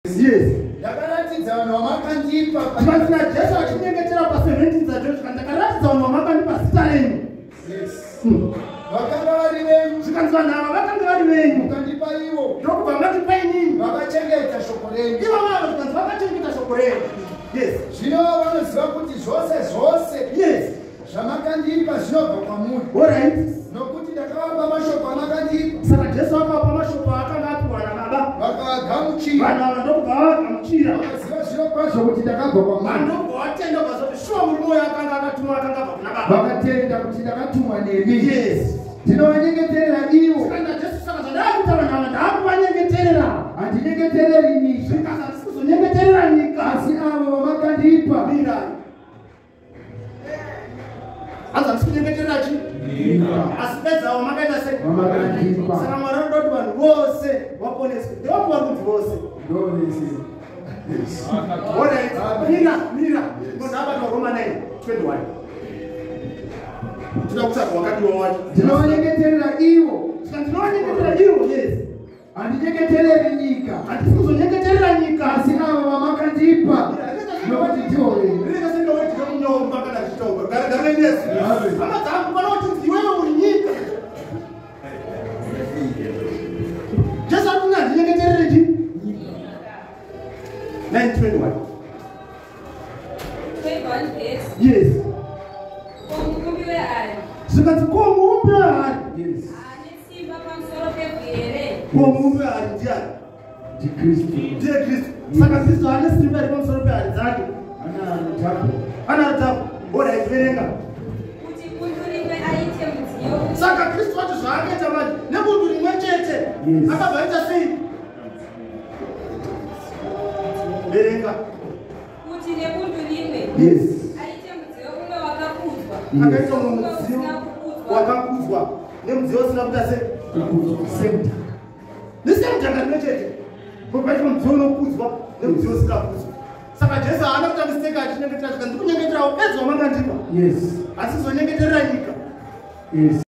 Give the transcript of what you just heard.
Yes. Ndakaratidza vanhu vamakandipa Timatina Jesu achinyengetera pa17 dzaJoshua ndakaratidza vanhu vamakandipa zita renyu. Yes. Vakanga vari venyu. Zvikanzi vanhu ava vakanga vari venyu. Mukandipa ivo. Ndokubva matipa inini. Vakachengeta shoko renyu. Ivo vavo zvikanzi vakachengeta shoko renyu. Yes. Zvino vanoziva kuti zvose Yes. zvamakandipa zvinobva kwamuri. Alright. Nokuti ndakavapa mashoko amakandipa. Saka Jesu akavapa mashoko akanga apiwa naBaba. Vakagamuchira. Vanhu ava ndokubva vagamuchira. Vakaziva zviro kwazvo kuti ndakabva kwamuri. Ndokubva vatenda vazoti shuwa murume uyo akanga akatumwa akanga abva kuna Baba. Vakatenda kuti ndakatumwa nemi. Yes. Ndinovanyengeterera ivo. Saka Jesu saka zvandaakuita vanhu ava ndaakuvanyengeterera. Handinyengetereri nyika. Zvikanzi handisi kuzonyengeterera nyika. Asi avo vamakandipa. Mira. Hanzi handisi kunyengeterera chi? Asi pedzawo makaita sei? Vamakandipa. Saka Mwari anoda kuti vanhu vose vaponeswe. Ndokuva rudzi vose. Alright. Mira. Munhu abatwa Roma 9:21. Tinoda kutsvaga wakadiwa wacho. Ndinovanyengeterera ivo. Saka ndinovanyengeterera ivo. Yes. Handinyengetereri nyika. Handisi kuzonyengeterera nyika. Asi avo vamakandipa. Nokuti ndivo venyu. Rega senge wetika munyoro pakada chitauka. Gara Yesu. Hama dzangu pana kuti iwewe uri nyika. Jesu ari kunzi handinyengeterere chi? 9:21. Yes. Zvikanzi ko muumbi wehari. Yes. Ko muumbi wehari ndiani? Ndiye Kristu. Saka Kristu haane simba iri pamusoro pehari dzake. Ana rutapo. Alright, verenga. Saka Kristu wacho zvaakaita manje nebundu rimwe chete. Akabva aita sei? Verenga. Yes. Akaita umwe mudziyo wakakudzwa nemudziyo usina kuita sei? Nesemutanga rimwe chete. Popaita mudziyo unokudzwa nemudziyo usikakudzwa. Saka Jesu haana kuita mistake achinyengetera zvikanzi kunyengetera upedzi wamakandipa. Yes. Asi kuzonyengeterera nyika. Yes.